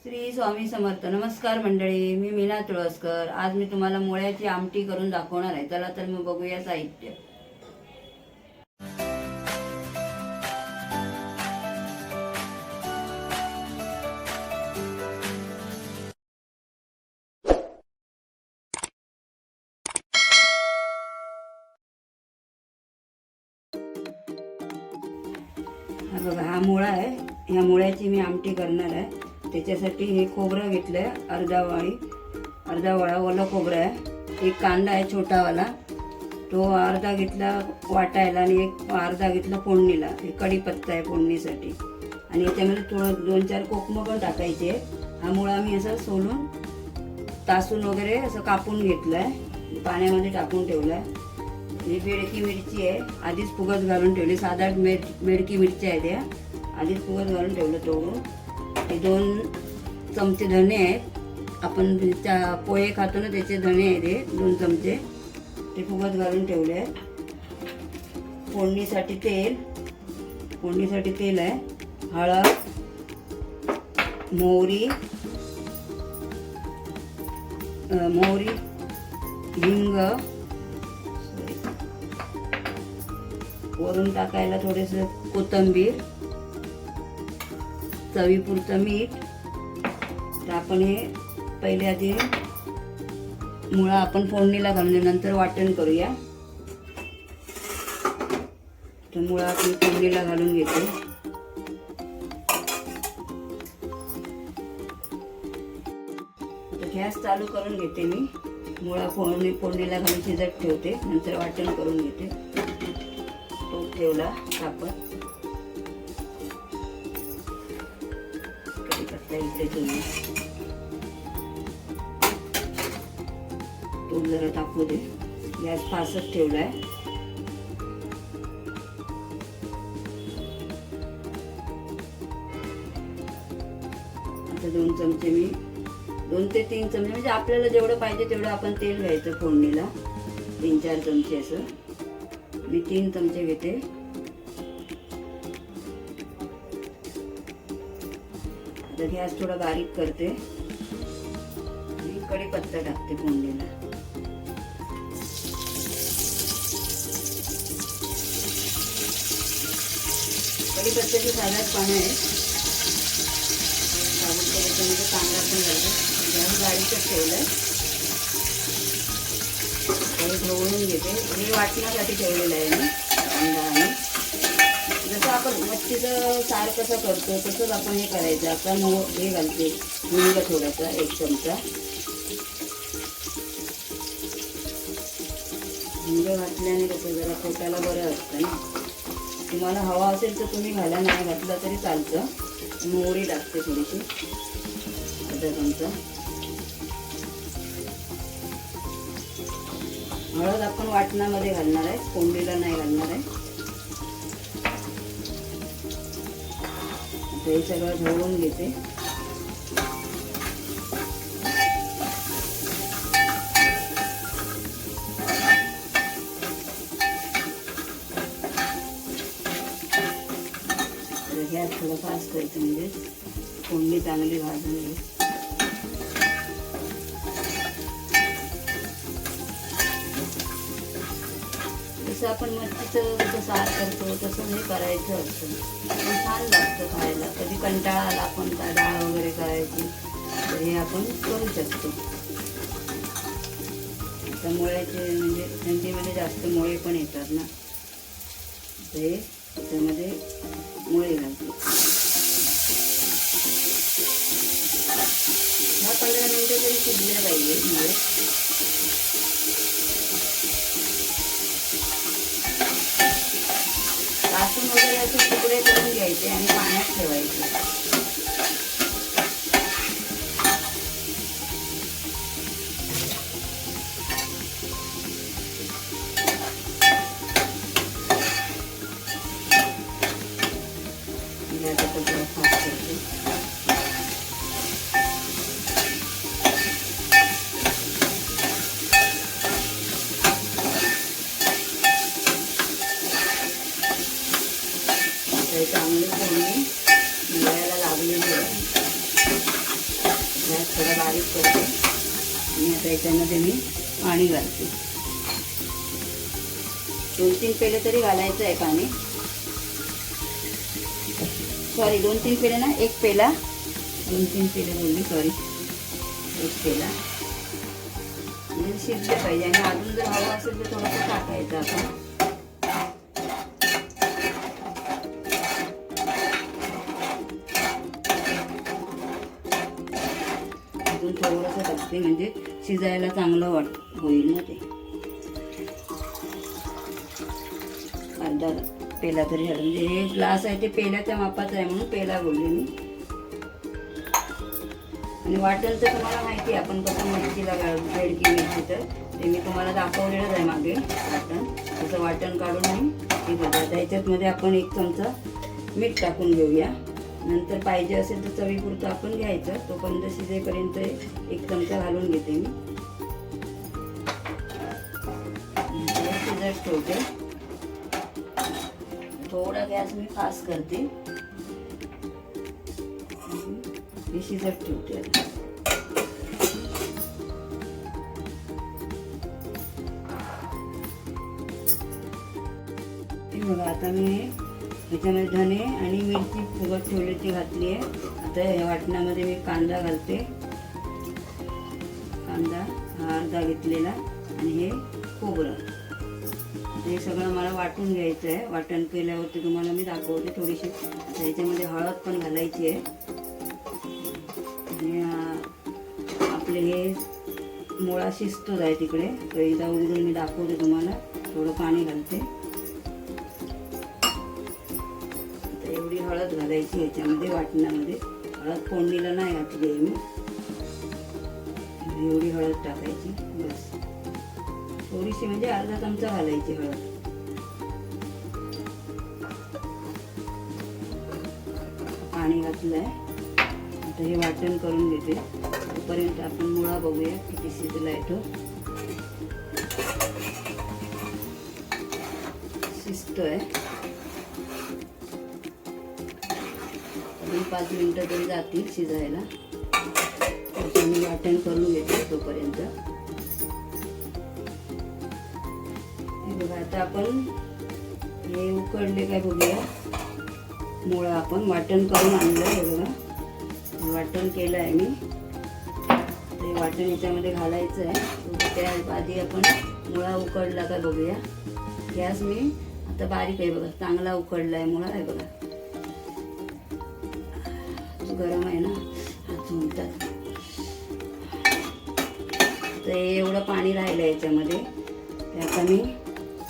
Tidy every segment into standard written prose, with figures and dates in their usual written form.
श्री स्वामी समर्थ. नमस्कार मंडळी, मी मीना तुळसकर. आज मी तुम्हाला मुळ्याची आमटी करून दाखवणार आहे. चला तर मग बघूया साहित्य. हा बघा, हा मुळा आहे. ह्या मुळ्याची मी आमटी करणार आहे. त्याच्यासाठी हे खोबरं घेतलंय, अर्धा वळा ओलं खोबरं आहे. एक कांदा आहे छोटावाला, तो अर्धा घेतला वाटायला आणि एक अर्धा घेतला फोडणीला. हे कढीपत्ता आहे फोडणीसाठी. आणि याच्यामध्ये थोडं 2-4 कोकमं पण टाकायचे. हा मुळा मी असं सोलून तासून वगैरे असं कापून घेतलाय, पाण्यामध्ये टाकून ठेवलाय. ही बेडकी मिरची आहे, आधीच फुगत घालून ठेवली. 7-8 बेडकी मिरची आहे, त्या आधीच फुगत घालून ठेवलं तोडून. हे 2 चमचे धणे आहेत, आपण पोहे खातो ना त्याचे धणे आहेत. हे 2 चमचे ते फुगत घालून ठेवले आहेत. फोडणीसाठी तेल आहे. हळद, मोहरी, हिंग, वरून टाकायला थोडेसे कोथिंबीर, चवीपुरतं मीठ. तर आपण हे पहिले आधी मुळा आपण फोडणीला घालून नंतर वाटण करूया. तर मुळा आपण फोडणीला घालून घेते. गॅस चालू करून घेते. मी मुळा फोडणीला घालून शिजत ठेवते, नंतर वाटण करून घेते. तूप ठेवला तापत. कढीपत्ता इकडे ठेवला. तूप जरा तापू दे. गॅस फास्टच ठेवलाय. आता 2 चमचे मी 2 ते 3 चमचे म्हणजे आपल्याला जेवढं पाहिजे तेवढं आपण तेल घ्यायचं फोडणीला. 3-4 चमचे असं. मी 3 चमचे घेते. आता गॅस थोडा बारीक करते आणि कढीपत्ता टाकते फोडणीला. कढीपत्त्याचे साधाच पानं आहे. साबुत त्याच्यामध्ये कांदा पण घालतो. गॅस बारीकच ठेवलाय. ढवळून घेते. हे वाटण्यासाठी ठेवलेलं आहे मी कांदा. आणि जसं आपण मच्छीचं सार कसं करतो तसंच आपण हे करायचं. आता हे घालते हिंग थोडासा, 1 चमचा हिंग घातल्याने कसं जरा पोटाला बरं असतं ना. तुम्हाला हवा असेल तर तुम्ही घाला, नाही घातला तरी चालतं. मोहरी टाकते थोडीशी, अर्धा चमचा. हळद आपण वाटणामध्ये घालणार आहे, फोडणीला नाही घालणार आहे. हे सगळं ढवळून घेते. गॅस थोडं फास्ट करते म्हणजे फोडणी चांगली भाजून घे. जसं आपण मच्छीचं जसं सार करतो तसं हे करायचं असतं. पण छान लागतं खायला. कधी कंटाळा आला आपण डाळ वगैरे करायची तर हे आपण करू शकतो. आता मुळ्याचे म्हणजे थंडीमध्ये जास्त मुळे पण येतात ना, ते त्याच्यामध्ये मुळे घालते. 10-15 मिनिटं तरी शिजले पाहिजे मुळे. तासून वगैरे असे तुकडे करून घ्यायचे आणि पाण्यात ठेवायचे. चांगली फोडणी मुळ्याला लागली गॅस थोडा बारीक करते आणि आता याच्यामध्ये मी पाणी घालते. 2-3 पेले तरी घालायचं आहे पाणी. सॉरी 2-3 पेले ना, 1 पेला. 2-3 पेले बोलली, सॉरी 1 पेला. म्हणजे शिजले पाहिजे आणि अजून जर हवं असेल तर थोडंसं टाकायचं आपण. अजून थोडंसं टाकते म्हणजे शिजायला चांगलं होईल ना ते. अर्धा पेला तरी झालं. म्हणजे हे ग्लास आहे ते पेल्याच्या मापाचं आहे म्हणून पेला बोलले मी. आणि वाटण तर तुम्हाला माहिती आहे आपण कसं मिरचीला बेडकी मिरची, तर ते मी तुम्हाला दाखवलेलंच आहे मागे वाटण. तसं वाटण काढून मी हे करते. त्याच्यामध्ये आपण 1 चमचा मीठ टाकून घेऊया. नंतर पाहिजे असेल तर चवीपुरतं आपण घ्यायचं. तोपर्यंत शिजेपर्यंत 1 चमचा घालून घेते मी. शिजत ठेवते. थोडा गॅस मी फास्ट करते. हे शिजत ठेवते आता. हे बघा आता मी याच्यामध्ये धने आणि मिरची फुगत ठेवली ती घातली आहे. आता या वाटणामध्ये मी कांदा घालते. कांदा हा अर्धा घेतलेला आणि हे खोबरं. हे सगळं मला वाटून घ्यायचं आहे. वाटण केल्यावरती तुम्हाला मी दाखवते थोडीशी. आता याच्यामध्ये हळद पण घालायची आहे. आणि आपले हे मुळा शिजतोच आहे तिकडे, तर एकदा उघडून मी दाखवते तुम्हाला. थोडं पाणी घालते. आता एवढी हळद घालायची याच्यामध्ये वाटणामध्ये. हळद फोडणीला नाही घातली आहे मी. एवढी हळद टाकायची बस. थोडीशी म्हणजे अर्धा चमचा घालायची हळद. पाणी घातलंय. आता हे वाटण करून घेते. तोपर्यंत आपण मुळा बघूया किती शिजलाय तो. शिजतोय. अजून 5 मिनिटं तरी जातील शिजायला. आता मी वाटण करून घेते तोपर्यंत. आता आपण हे उकडले काय बघूया. मुळा आपण वाटण करून आणलं आहे बघा. वाटण केलं आहे मी. ते वाटण याच्यामध्ये घालायचं आहे. त्या आधी आपण मुळा उकडला का बघूया. गॅस मी आता बारीक आहे बघा. चांगला उकडला आहे मुळा आहे बघा. गरम आहे ना, हात म्हणतात. तर एवढं पाणी राहिलं याच्यामध्ये. ते आता मी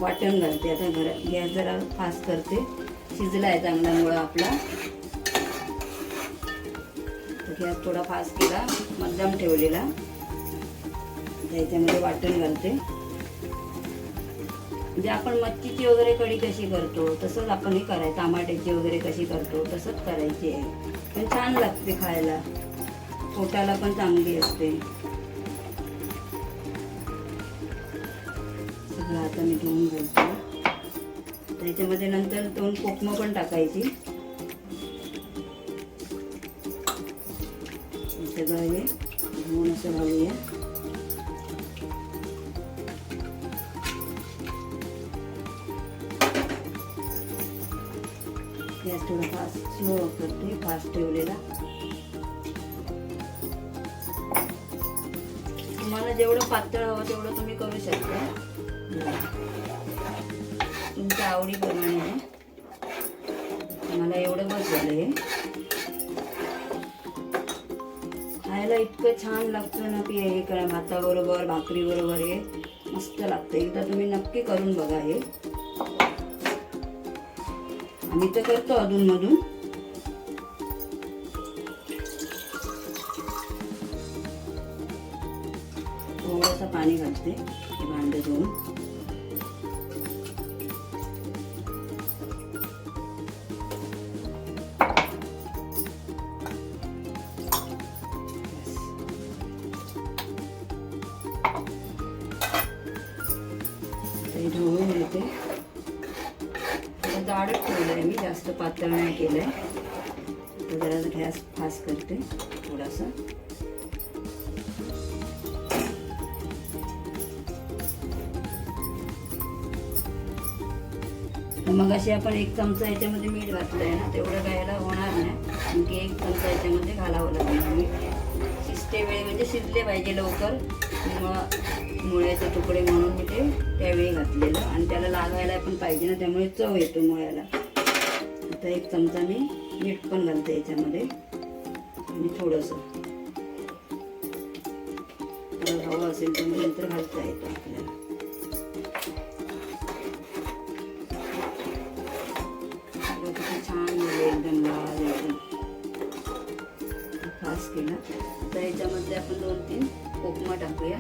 वाटण घालते. आता गॅस जरा फास्ट करते. शिजला आहे चांगला मुळा आपला. तर गॅस थोडा फास्ट केला, मध्यम ठेवलेला. याच्यामध्ये वाटण घालते. म्हणजे आपण मच्छीची वगैरे कढी कशी करतो तसंच आपण हे करायचं. टमाट्याची वगैरे कशी करतो तसंच करायची आहे. पण छान लागते खायला. पोटाला पण चांगली असते. सगळं आता मी धुवून घालते. त्याच्यामध्ये नंतर 2 कोकमं पण टाकायची. सगळं हे धुवून असं घालूया. गॅस थोडा फास्ट स्लो करते. फास्ट ठेवलेला. तुम्हाला जेवढं पातळ हवं तेवढं तुम्ही करू शकता. तुमच्या आवडीप्रमाणे आहे. मला एवढं बस झालं. हे खायला इतकं छान लागतं ना की हे करा. भाताबरोबर भाकरी बरोबर हे मस्त लागतं. एकदा तुम्ही नक्की करून बघा. हे आम्ही तर करतो अधूनमधून. थोडंसं पाणी घालते भांडं धुवून. ढवळून घेते. जाडच ठेवलं आहे मी, जास्त पातळ नाही केलं आहे. जरा गॅस फास्ट करते थोडासा. मग अशी आपण 1 चमचा याच्यामध्ये मीठ घातलं आहे ना, तेवढं घ्यायला होणार नाही, आणखी 1 चमचा याच्यामध्ये घालावं लागणार मीठ. शिजते वेळी म्हणजे शिजले पाहिजे लवकर मुळ्याचे तुकडे म्हणून मी ते त्यावेळी घातलेलं, आणि त्याला लागायला पण पाहिजे ना, त्यामुळे चव येतो मुळ्याला. आता 1 चमचा मी मीठ पण घालते याच्यामध्ये, आणि थोडंसं हवं असेल तर नंतर घालता येतं आपल्याला. छान झालं एकदम लाल, एकदम खास केला. तर याच्यामध्ये आपण 2-3 कोकमा टाकूया.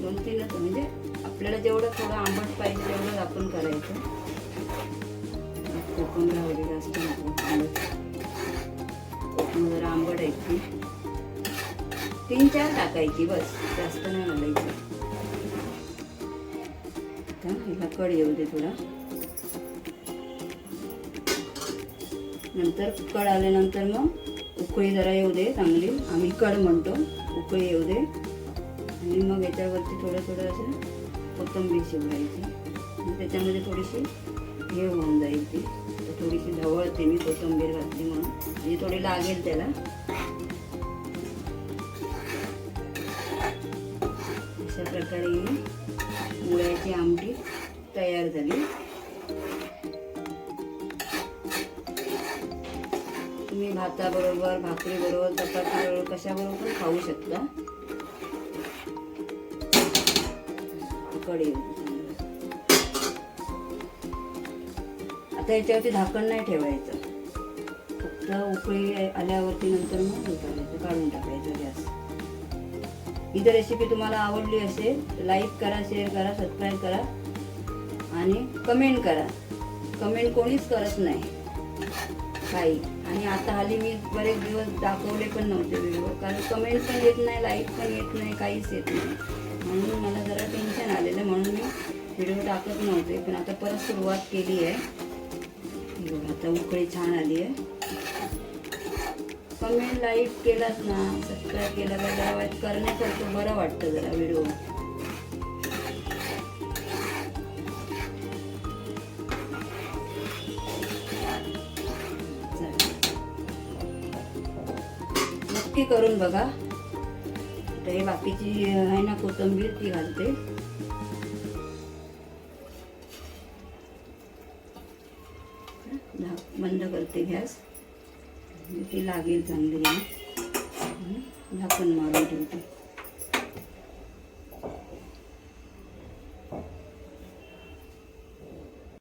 2-3च म्हणजे आपल्याला जेवढं थोडं आंबट पाहिजे तेवढं आपण करायचं. कोकम राहू दे, जास्त नको आंबट. कोकम जरा आंबट आहे ती 3-4 टाकायची बस, जास्त नाही घालायची. आता हिला कड येऊ दे थोडा. नंतर कड आल्यानंतर मग उकळी जरा येऊ दे चांगली, आम्ही कड म्हणतो, उकळी येऊ दे. आणि मग याच्यावरती थोडं असं कोथिंबीर शिजवायची, त्याच्यामध्ये थोडीशी हे होऊन जाईल ती. थोडीशी ढवळते मी कोथिंबीर घातली म्हणून, म्हणजे थोडी लागेल त्याला. अशा प्रकारे ही मुळ्याची आमटी तयार झाली. तुम्ही भाताबरोबर, भाकरीबरोबर, चपातीबरोबर, कशाबरोबर पण खाऊ शकता. कढई आता याच्यावरती झाकण नाही ठेवायचं, फक्त उकळी आल्यावरती नंतर मग उतरायचं, काढून टाकायचं गॅस. ही जर रेसिपी तुम्हाला आवडली असेल लाईक करा, शेअर करा, सबस्क्राईब करा आणि कमेंट करा. कमेंट कोणीच करत नाही काही, आणि आता हल्ली मी बरेच दिवस दाखवले पण नव्हते व्हिडिओ, कारण कमेंट पण येत नाही, लाईक पण येत नाही, काहीच येत नाही. म्हणून मला जरा टेन्शन आलेलं, म्हणून मी व्हिडिओ टाकत नव्हते. पण आता परत सुरुवात केली आहे. आता उकळी छान आली आहे. कमेंट लाईक केलात ना, सबस्क्राईब केला का जरा वाईट करण्यासारखं बरं वाटतं जरा व्हिडिओ. नक्की करून बघा. आता हे बाकीची आहे ना कोथिंबीर, ती घालते. बंद करते गॅस, ती लागेल चांगली. झाकण मारून ठेवते.